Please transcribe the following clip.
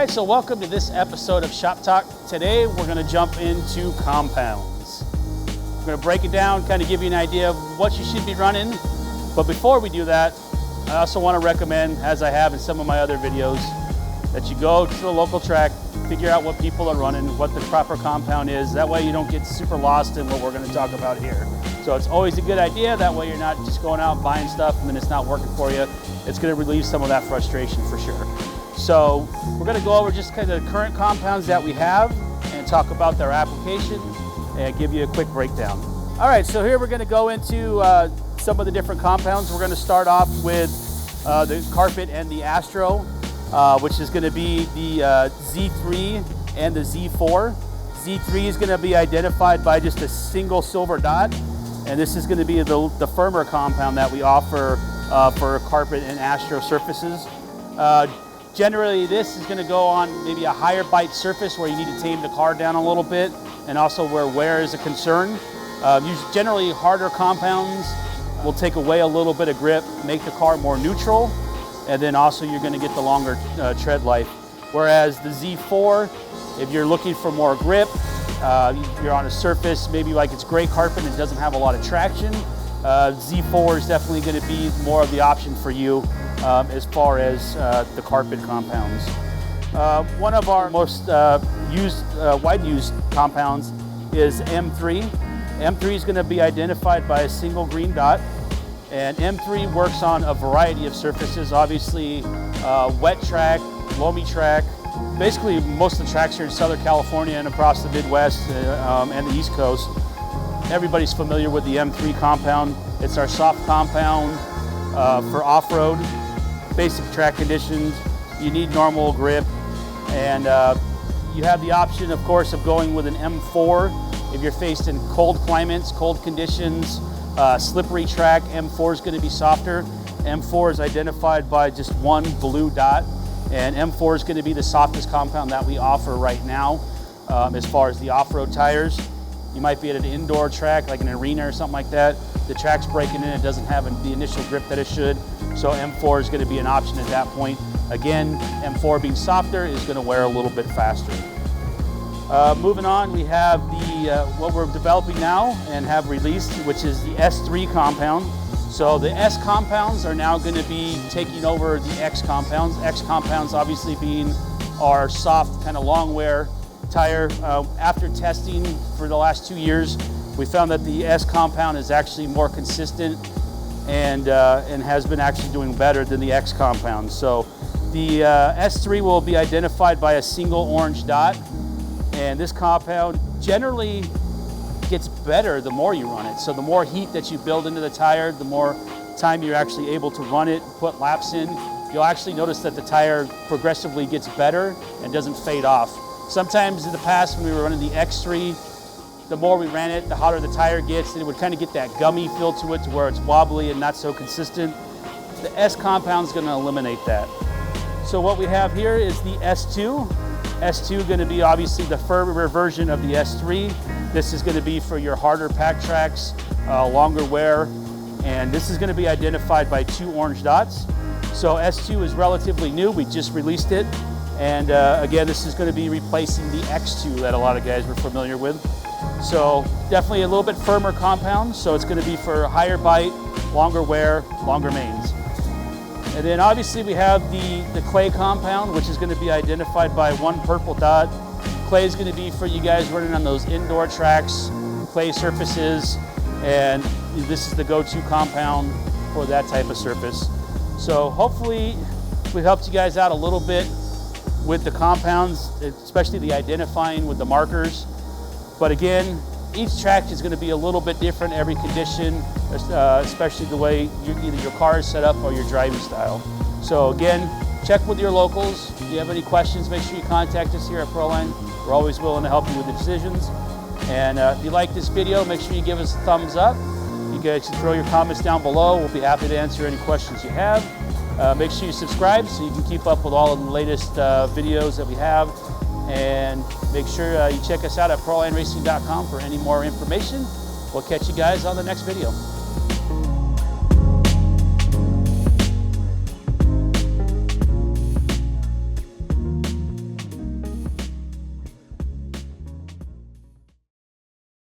right, so welcome to this episode of Shop Talk. Today we're going to jump into compounds. We're going to break it down, kind of give you an idea of what you should be running. But before we do that, I also want to recommend, as I have in some of my other videos, that you go to the local track, figure out what people are running, what the proper compound is. That way you don't get super lost in what we're going to talk about here. So it's always a good idea. That way you're not just going out and buying stuff and then it's not working for you. It's going to relieve some of that frustration for sure. So we're going to go over just kind of the current compounds that we have and talk about their application and give you a quick breakdown. All right, so here we're going to go into some of the different compounds. We're going to start off with the carpet and the Astro, which is going to be the Z3 and the Z4. Z3 is going to be identified by just a single silver dot, and this is going to be the firmer compound that we offer for carpet and Astro surfaces. Generally, this is going to go on maybe a higher bite surface where you need to tame the car down a little bit, and also where wear is a concern. Generally, harder compounds will take away a little bit of grip, make the car more neutral, and then also you're going to get the longer tread life. Whereas the Z4, if you're looking for more grip, you're on a surface, maybe like it's gray carpet and it doesn't have a lot of traction, Z4 is definitely going to be more of the option for you as far as the carpet compounds. One of our most widely used compounds is M3. M3 is going to be identified by a single green dot, and M3 works on a variety of surfaces, obviously wet track, loamy track, basically most of the tracks here in Southern California and across the Midwest and the East Coast. Everybody's familiar with the M3 compound. It's our soft compound for off-road, basic track conditions. You need normal grip, and you have the option, of course, of going with an M4 if you're faced in cold climates, cold conditions, slippery track. M4 is going to be softer. M4 is identified by just one blue dot, and M4 is going to be the softest compound that we offer right now as far as the off-road tires. You might be at an indoor track like an arena or something like that. The track's breaking in, it doesn't have the initial grip that it should, so M4 is going to be an option at that point. Again, M4 being softer is going to wear a little bit faster. Moving on, we have what we're developing now and have released, which is the S3 compound. So the S compounds are now going to be taking over the X compounds. X compounds obviously being our soft, kind of long wear tire. After testing for the last 2 years, we found that the S compound is actually more consistent and has been actually doing better than the X compound. So the S3 will be identified by a single orange dot, and this compound generally gets better the more you run it. So the more heat that you build into the tire, the more time you're actually able to run it, put laps in, you'll actually notice that the tire progressively gets better and doesn't fade off. Sometimes in the past when we were running the X3, the more we ran it, the hotter the tire gets, and it would kind of get that gummy feel to it to where it's wobbly and not so consistent. The S compound is going to eliminate that. So what we have here is the S2. S2 going to be obviously the firmer version of the S3. This is going to be for your harder pack tracks, longer wear, and this is going to be identified by two orange dots. So S2 is relatively new, we just released it, and again, this is going to be replacing the X2 that a lot of guys were familiar with. So definitely a little bit firmer compound, so it's going to be for higher bite, longer wear, longer mains. And then obviously we have the clay compound, which is going to be identified by one purple dot. Clay is going to be for you guys running on those indoor tracks, clay surfaces, and this is the go-to compound for that type of surface. So hopefully we helped you guys out a little bit with the compounds, especially the identifying with the markers. But again, each track is going to be a little bit different every condition, especially the way either your car is set up or your driving style. So again, check with your locals. If you have any questions, make sure you contact us here at Proline. We're always willing to help you with the decisions. And if you like this video, make sure you give us a thumbs up. You guys can throw your comments down below. We'll be happy to answer any questions you have. Make sure you subscribe so you can keep up with all of the latest videos that we have. And make sure you check us out at ProLineRacing.com for any more information. We'll catch you guys on the next video.